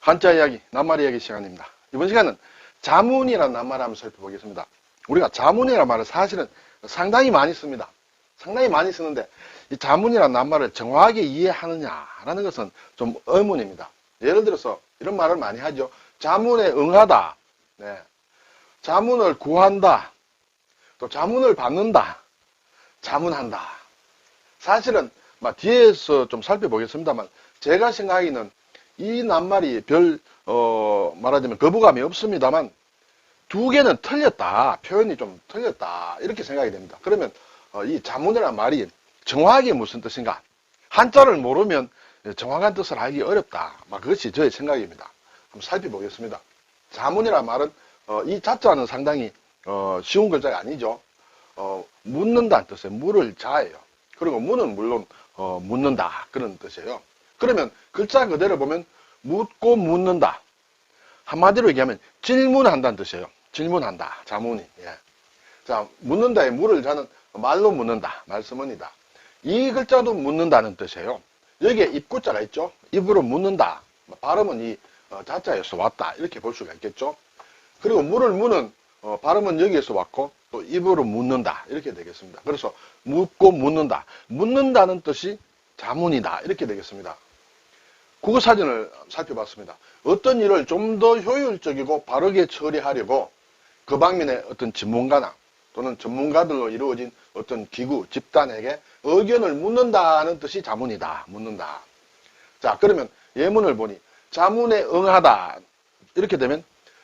한자 이야기, 낱말 이야기 시간입니다. 이번 시간은 자문이라는 낱말을 한번 살펴보겠습니다. 우리가 자문이라는 말을 사실은 상당히 많이 씁니다. 상당히 많이 쓰는데 이 자문이라는 낱말을 정확하게 이해하느냐라는 것은 좀 의문입니다. 예를 들어서 이런 말을 많이 하죠. 자문에 응하다, 네. 자문을 구한다, 또 자문을 받는다, 자문한다. 사실은 뒤에서 좀 살펴보겠습니다만 제가 생각하기는 이 낱말이 말하자면 거부감이 없습니다만 두 개는 틀렸다. 표현이 좀 틀렸다. 이렇게 생각이 됩니다. 그러면 이 자문이라는 말이 정확하게 무슨 뜻인가? 한자를 모르면 정확한 뜻을 알기 어렵다. 그것이 저의 생각입니다. 한번 살펴보겠습니다. 자문이라는 말은 이 자자는 상당히 쉬운 글자가 아니죠. 묻는다는 뜻이에요. 물을 자예요. 그리고 문은 물론 묻는다 그런 뜻이에요. 그러면 글자 그대로 보면 묻고 묻는다. 한마디로 얘기하면 질문한다는 뜻이에요. 질문한다. 자문이. 예. 자, 묻는다에 물을 자는 말로 묻는다. 말씀은이다. 이 글자도 묻는다는 뜻이에요. 여기에 입구자가 있죠. 입으로 묻는다. 발음은 이 자자에서 왔다. 이렇게 볼 수가 있겠죠. 그리고 물을 무는 발음은 여기에서 왔고 또 입으로 묻는다. 이렇게 되겠습니다. 그래서 묻고 묻는다. 묻는다는 뜻이 자문이다. 이렇게 되겠습니다. 국어사전을 살펴봤습니다. 어떤 일을 좀 더 효율적이고 바르게 처리하려고 그 방면의 어떤 전문가나 또는 전문가들로 이루어진 어떤 기구, 집단에게 의견을 묻는다는 뜻이 자문이다. 묻는다. 자, 그러면 예문을 보니 자문에 응하다. 이렇게 되면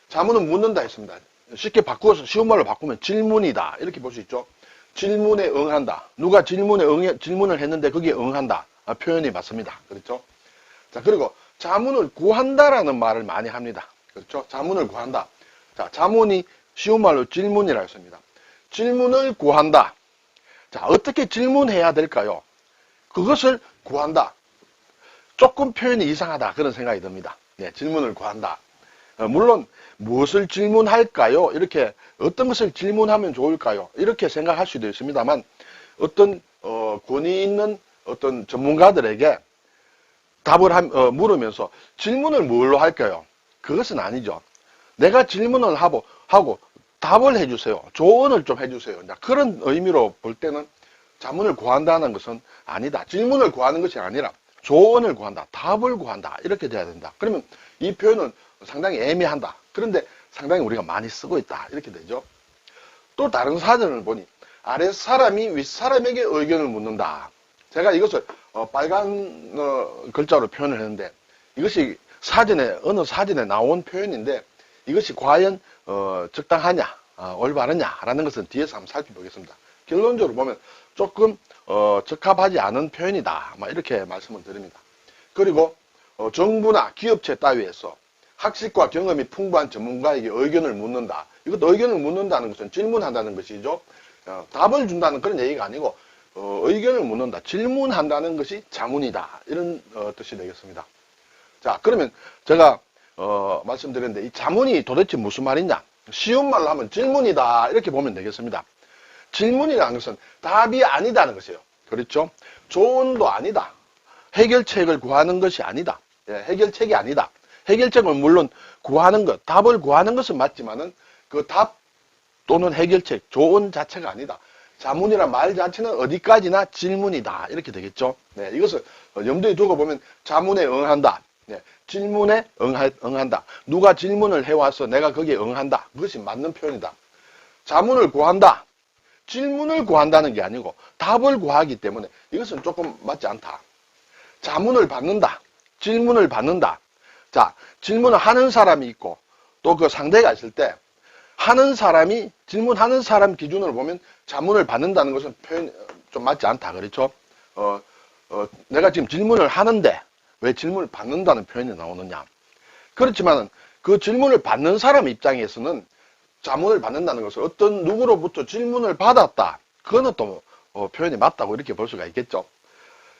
자문은 묻는다 했습니다. 쉽게 바꾸어서 쉬운 말로 바꾸면 질문이다. 이렇게 볼 수 있죠. 질문에 응한다. 누가 질문을 했는데 거기에 응한다. 표현이 맞습니다. 그렇죠? 자, 그리고 자문을 구한다라는 말을 많이 합니다. 그렇죠? 자문을 구한다. 자, 자문이 쉬운 말로 질문이라고 했습니다. 질문을 구한다. 자, 어떻게 질문해야 될까요? 그것을 구한다. 조금 표현이 이상하다. 그런 생각이 듭니다. 네, 질문을 구한다. 물론 무엇을 질문할까요? 이렇게 어떤 것을 질문하면 좋을까요? 이렇게 생각할 수도 있습니다만 어떤 권위 있는 어떤 전문가들에게 답을 물으면서 질문을 뭘로 할까요? 그것은 아니죠. 내가 질문을 하고 답을 해주세요. 조언을 좀 해주세요. 그런 의미로 볼 때는 자문을 구한다는 것은 아니다. 질문을 구하는 것이 아니라 조언을 구한다. 답을 구한다. 이렇게 돼야 된다. 그러면 이 표현은 상당히 애매한다. 그런데 상당히 우리가 많이 쓰고 있다. 이렇게 되죠. 또 다른 사전을 보니 아랫사람이 윗사람에게 의견을 묻는다. 제가 이것을 빨간 글자로 표현을 했는데 이것이 어느 사전에 나온 표현인데 이것이 과연 적당하냐 올바르냐 라는 것은 뒤에서 한번 살펴보겠습니다. 결론적으로 보면 조금 적합하지 않은 표현이다 이렇게 말씀을 드립니다. 그리고 정부나 기업체 따위에서 학식과 경험이 풍부한 전문가에게 의견을 묻는다. 이것도 의견을 묻는다는 것은 질문한다는 것이죠. 답을 준다는 그런 얘기가 아니고 의견을 묻는다. 질문한다는 것이 자문이다. 이런 뜻이 되겠습니다. 자, 그러면 제가 말씀드렸는데 이 자문이 도대체 무슨 말이냐? 쉬운 말로 하면 질문이다. 이렇게 보면 되겠습니다. 질문이라는 것은 답이 아니다는 것이에요. 그렇죠? 조언도 아니다. 해결책을 구하는 것이 아니다. 예, 해결책이 아니다. 해결책을 물론 구하는 것, 답을 구하는 것은 맞지만은 그 답 또는 해결책, 조언 자체가 아니다. 자문이란 말 자체는 어디까지나 질문이다. 이렇게 되겠죠. 네, 이것을 염두에 두고 보면 자문에 응한다. 네, 질문에 응한다. 누가 질문을 해와서 내가 거기에 응한다. 그것이 맞는 표현이다. 자문을 구한다. 질문을 구한다는 게 아니고 답을 구하기 때문에 이것은 조금 맞지 않다. 자문을 받는다. 질문을 받는다. 자, 질문을 하는 사람이 있고 또 그 상대가 있을 때 하는 사람이 질문하는 사람 기준으로 보면 자문을 받는다는 것은 표현 좀 맞지 않다. 그렇죠? 내가 지금 질문을 하는데 왜 질문을 받는다는 표현이 나오느냐? 그렇지만은 그 질문을 받는 사람 입장에서는 자문을 받는다는 것은 어떤 누구로부터 질문을 받았다. 그거는 또 표현이 맞다고 이렇게 볼 수가 있겠죠.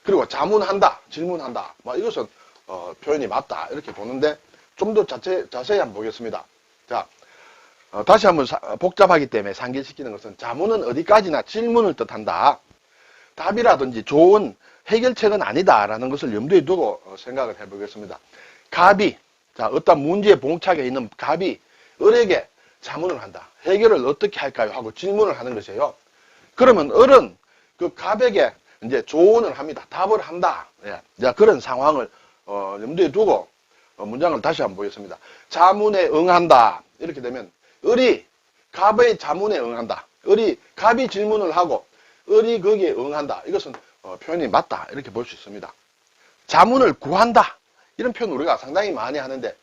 그리고 자문한다, 질문한다. 이것은 표현이 맞다 이렇게 보는데 좀 더 자세히 한번 보겠습니다. 자, 다시 한번 복잡하기 때문에 상기시키는 것은 자문은 어디까지나 질문을 뜻한다. 답이라든지 좋은 해결책은 아니다라는 것을 염두에 두고 생각을 해보겠습니다. 갑이 자, 어떤 문제에 봉착해 있는 갑이 을에게 자문을 한다. 해결을 어떻게 할까요? 하고 질문을 하는 것이에요. 그러면 을은 그 갑에게 이제 조언을 합니다. 답을 한다. 예. 자, 그런 상황을 염두에 두고 문장을 다시 한번 보겠습니다. 자문에 응한다. 이렇게 되면 을이 갑의 자문에 응한다. 을이 갑이 질문을 하고 을이 거기에 응한다. 이것은 표현이 맞다. 이렇게 볼 수 있습니다. 자문을 구한다. 이런 표현 우리가 상당히 많이 하는데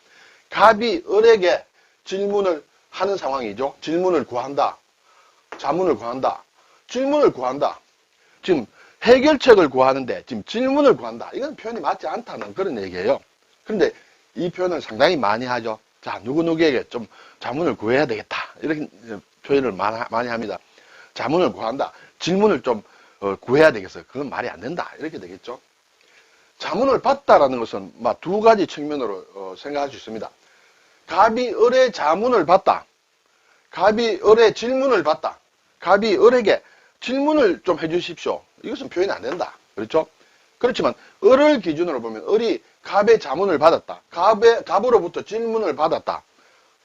갑이 을에게 질문을 하는 상황이죠. 질문을 구한다. 자문을 구한다. 질문을 구한다. 지금 해결책을 구하는데 지금 질문을 구한다. 이건 표현이 맞지 않다는 그런 얘기예요. 그런데 이 표현을 상당히 많이 하죠. 자, 누구누구에게 좀 자문을 구해야 되겠다. 이렇게 표현을 많이 합니다. 자문을 구한다. 질문을 좀 구해야 되겠어요. 그건 말이 안 된다. 이렇게 되겠죠. 자문을 받다라는 것은 두 가지 측면으로 생각할 수 있습니다. 갑이 을의 자문을 받다. 갑이 을의 질문을 받다. 갑이 을에게 질문을 좀 해주십시오. 이것은 표현이 안 된다. 그렇죠? 그렇지만 을을 기준으로 보면 을이 갑의 자문을 받았다. 갑으로부터 질문을 받았다.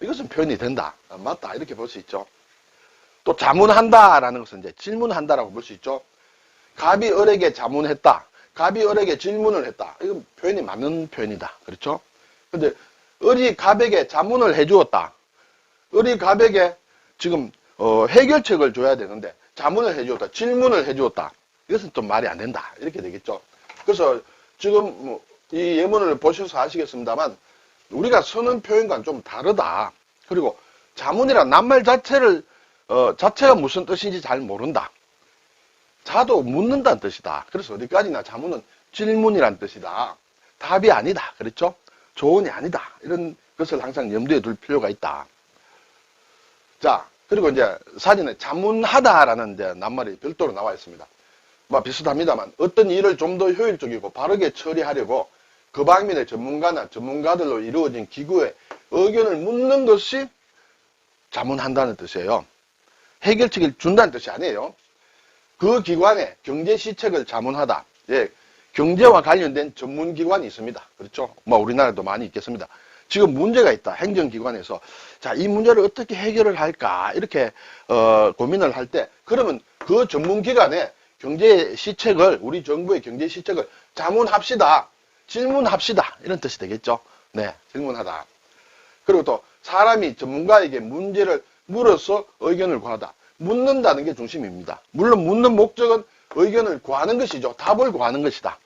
이것은 표현이 된다. 맞다. 이렇게 볼 수 있죠. 또 자문한다라는 것은 이제 질문한다라고 볼 수 있죠. 갑이 을에게 자문했다. 갑이 을에게 질문을 했다. 이건 표현이 맞는 표현이다. 그렇죠? 근데 을이 갑에게 자문을 해주었다. 을이 갑에게 지금 해결책을 줘야 되는데 자문을 해주었다. 질문을 해주었다. 이것은 좀 말이 안 된다. 이렇게 되겠죠. 그래서 지금 이 예문을 보셔서 아시겠습니다만 우리가 쓰는 표현과는 좀 다르다. 그리고 자문이란 낱말 자체가 무슨 뜻인지 잘 모른다. 자도 묻는다는 뜻이다. 그래서 어디까지나 자문은 질문이란 뜻이다. 답이 아니다. 그렇죠? 조언이 아니다. 이런 것을 항상 염두에 둘 필요가 있다. 자, 그리고 이제 사진에 자문하다라는 이제 낱말이 별도로 나와 있습니다. 비슷합니다만 어떤 일을 좀 더 효율적이고 바르게 처리하려고 그 방면의 전문가나 전문가들로 이루어진 기구에 의견을 묻는 것이 자문한다는 뜻이에요. 해결책을 준다는 뜻이 아니에요. 그 기관의 경제 시책을 자문하다. 예, 경제와 관련된 전문기관이 있습니다. 그렇죠? 우리나라도 많이 있겠습니다. 지금 문제가 있다. 행정기관에서 자, 이 문제를 어떻게 해결을 할까 이렇게 고민을 할 때 그러면 그 전문기관의 경제 시책을 우리 정부의 경제 시책을 자문합시다. 질문합시다. 이런 뜻이 되겠죠. 네, 질문하다. 그리고 또 사람이 전문가에게 문제를 물어서 의견을 구하다. 묻는다는 게 중심입니다. 물론 묻는 목적은 의견을 구하는 것이죠. 답을 구하는 것이다.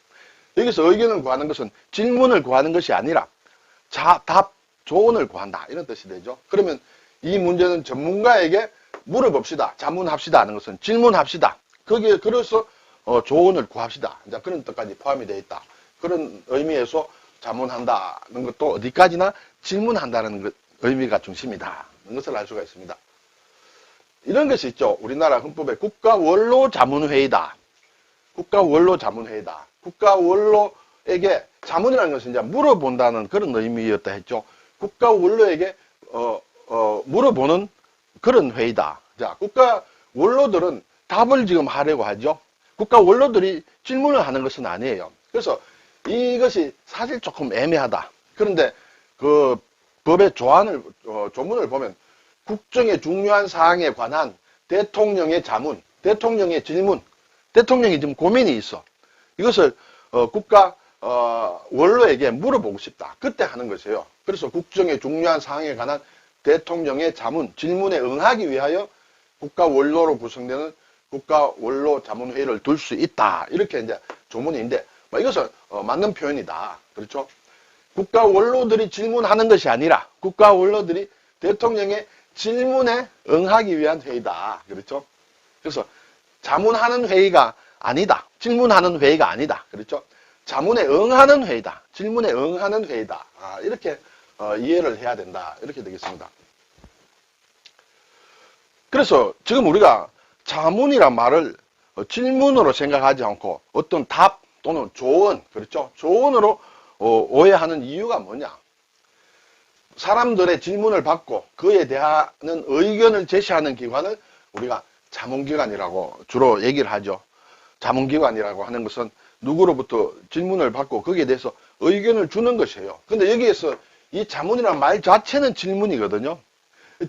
여기서 의견을 구하는 것은 질문을 구하는 것이 아니라 답, 조언을 구한다. 이런 뜻이 되죠. 그러면 이 문제는 전문가에게 물어봅시다. 자문합시다 하는 것은 질문합시다. 거기에 그래서 조언을 구합시다. 이제 그런 뜻까지 포함이 되어 있다. 그런 의미에서 자문한다는 것도 어디까지나 질문한다는 의미가 중심이다. 이런 것을 알 수가 있습니다. 이런 것이 있죠. 우리나라 헌법에 국가원로자문회의다. 국가원로자문회의다. 국가원로에게 자문이라는 것은 이제 물어본다는 그런 의미였다 했죠. 국가원로에게 물어보는 그런 회의다. 자, 국가원로들은 답을 지금 하려고 하죠. 국가원로들이 질문을 하는 것은 아니에요. 그래서 이것이 사실 조금 애매하다. 그런데 그 법의 조문을 보면 국정의 중요한 사항에 관한 대통령의 자문, 대통령의 질문, 대통령이 지금 고민이 있어. 이것을 국가 원로에게 물어보고 싶다. 그때 하는 것이에요. 그래서 국정의 중요한 사항에 관한 대통령의 자문, 질문에 응하기 위하여 국가 원로로 구성되는 국가 원로 자문회의를 둘 수 있다. 이렇게 이제 조문인데 이것은 맞는 표현이다. 그렇죠? 국가 원로들이 질문하는 것이 아니라 국가 원로들이 대통령의 질문에 응하기 위한 회의다. 그렇죠? 그래서 자문하는 회의가 아니다. 질문하는 회의가 아니다. 그렇죠? 자문에 응하는 회의다. 질문에 응하는 회의다. 이렇게 이해를 해야 된다. 이렇게 되겠습니다. 그래서 지금 우리가 자문이란 말을 질문으로 생각하지 않고 어떤 답 또는 조언, 그렇죠? 조언으로 오해하는 이유가 뭐냐? 사람들의 질문을 받고 그에 대한 의견을 제시하는 기관을 우리가 자문기관이라고 주로 얘기를 하죠. 자문기관이라고 하는 것은 누구로부터 질문을 받고 거기에 대해서 의견을 주는 것이에요. 근데 여기에서 이 자문이라는 말 자체는 질문이거든요.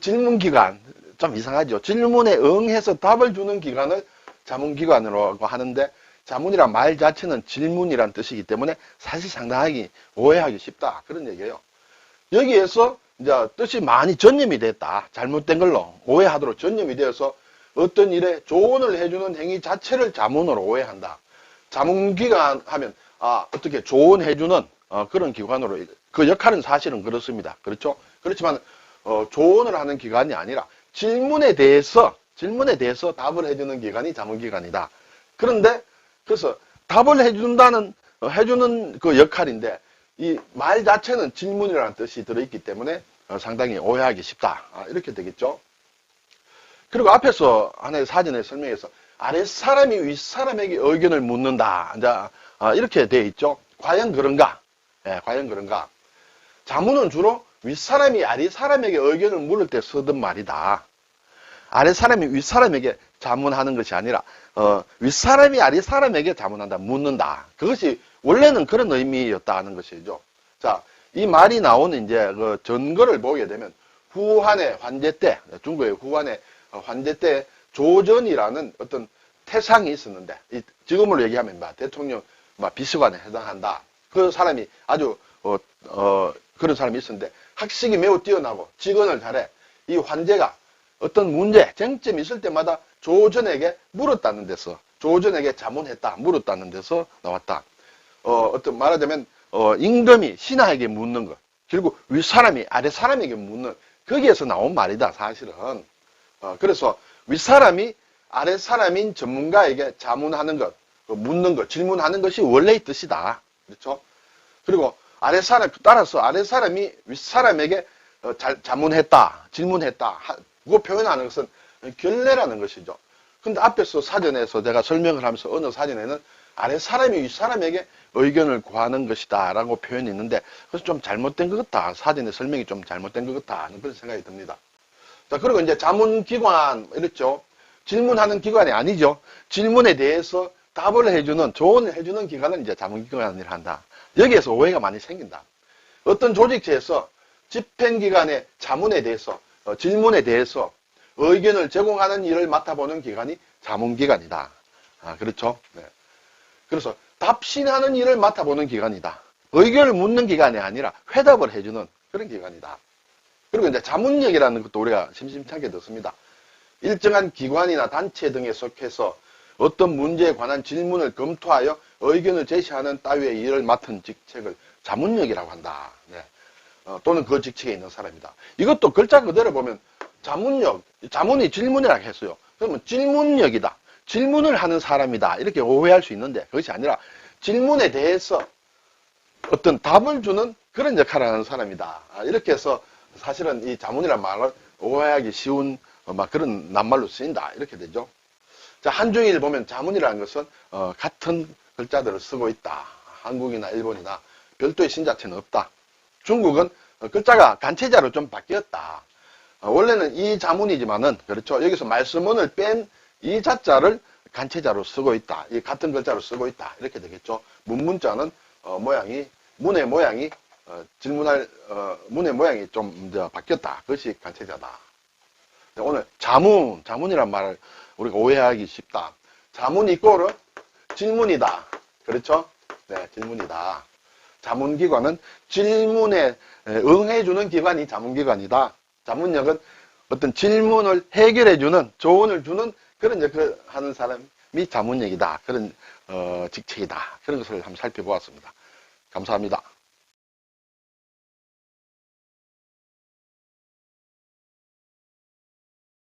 질문기관, 좀 이상하죠. 질문에 응해서 답을 주는 기관을 자문기관이라고 하는데, 자문이란 말 자체는 질문이란 뜻이기 때문에 사실 상당히 오해하기 쉽다. 그런 얘기예요. 여기에서 이제 뜻이 많이 전염이 됐다. 잘못된 걸로 오해하도록 전염이 되어서 어떤 일에 조언을 해주는 행위 자체를 자문으로 오해한다. 자문기관 하면 어떻게 조언해주는 그런 기관으로 그 역할은 사실은 그렇습니다. 그렇죠? 그렇지만 조언을 하는 기관이 아니라 질문에 대해서 답을 해주는 기관이 자문기관이다. 그런데 그래서 답을 해주는 그 역할인데 이 말 자체는 질문이라는 뜻이 들어있기 때문에 상당히 오해하기 쉽다. 이렇게 되겠죠. 그리고 앞에서 하나의 사전에 설명해서 아랫사람이 윗사람에게 의견을 묻는다. 이렇게 되어 있죠. 과연 그런가? 과연 그런가? 자문은 주로 윗사람이 아랫사람에게 의견을 물을 때 쓰던 말이다. 아랫사람이 윗사람에게 자문하는 것이 아니라 윗사람이 아랫사람에게 자문한다, 묻는다. 그것이 원래는 그런 의미였다는 것이죠. 자, 이 말이 나오는 이제 그 전거를 보게 되면 후한의 환제 때, 중국의 후한의 환제 때 조전이라는 어떤 태상이 있었는데, 지금으로 얘기하면 대통령 비서관에 해당한다. 그 사람이 아주 그런 사람이 있었는데 학식이 매우 뛰어나고 직언을 잘해. 이 환제가 어떤 문제, 쟁점이 있을 때마다 조전에게 물었다는 데서, 조전에게 자문했다, 물었다는 데서 나왔다. 어떤 말하자면 임금이 신하에게 묻는 것, 결국 윗사람이 아랫사람에게 묻는, 거기에서 나온 말이다, 사실은. 그래서 윗사람이 아랫사람인 전문가에게 자문하는 것, 묻는 것, 질문하는 것이 원래의 뜻이다. 그렇죠? 그리고 따라서 아랫사람이 윗사람에게 자문했다, 질문했다, 그거 표현하는 것은 결례라는 것이죠. 근데 앞에서 사전에서 제가 설명을 하면서 어느 사전에는 아랫사람이 윗사람에게 의견을 구하는 것이다 라고 표현이 있는데, 그래서 좀 잘못된 것 같다. 사전의 설명이 좀 잘못된 것 같다 하는 그런 생각이 듭니다. 자, 그리고 이제 자문기관, 이랬죠. 질문하는 기관이 아니죠. 질문에 대해서 답을 해주는, 조언을 해주는 기관은 이제 자문기관이라 한다. 여기에서 오해가 많이 생긴다. 어떤 조직체에서 집행기관의 자문에 대해서, 질문에 대해서 의견을 제공하는 일을 맡아보는 기관이 자문기관이다. 그렇죠. 네. 그래서 답신하는 일을 맡아보는 기관이다. 의견을 묻는 기관이 아니라 회답을 해주는 그런 기관이다. 그리고 이제 자문력이라는 것도 우리가 심심찮게 듣습니다. 일정한 기관이나 단체 등에 속해서 어떤 문제에 관한 질문을 검토하여 의견을 제시하는 따위의 일을 맡은 직책을 자문력이라고 한다. 네. 또는 그 직책에 있는 사람이다. 이것도 글자 그대로 보면 자문력, 자문이 질문이라고 했어요. 그러면 질문력이다. 질문을 하는 사람이다. 이렇게 오해할 수 있는데 그것이 아니라 질문에 대해서 어떤 답을 주는 그런 역할을 하는 사람이다. 이렇게 해서 사실은 이 자문이라는 말을 오해하기 쉬운 그런 낱말로 쓰인다. 이렇게 되죠. 자, 한중일 보면 자문이라는 것은 같은 글자들을 쓰고 있다. 한국이나 일본이나 별도의 신자체는 없다. 중국은 글자가 간체자로 좀 바뀌었다. 원래는 이 자문이지만은, 그렇죠. 여기서 말씀문을 뺀 이 자자를 간체자로 쓰고 있다. 이 같은 글자로 쓰고 있다. 이렇게 되겠죠. 문문자는 문의 모양이 문의 모양이 좀 바뀌었다. 그것이 간체자다. 오늘 자문이란 말을 우리가 오해하기 쉽다. 자문 이꼬르 질문이다. 그렇죠? 네, 질문이다. 자문기관은 질문에 응해주는 기관이 자문기관이다. 자문력은 어떤 질문을 해결해주는, 조언을 주는 그런 역할을 하는 사람이 자문력이다. 그런 직책이다. 그런 것을 한번 살펴보았습니다. 감사합니다.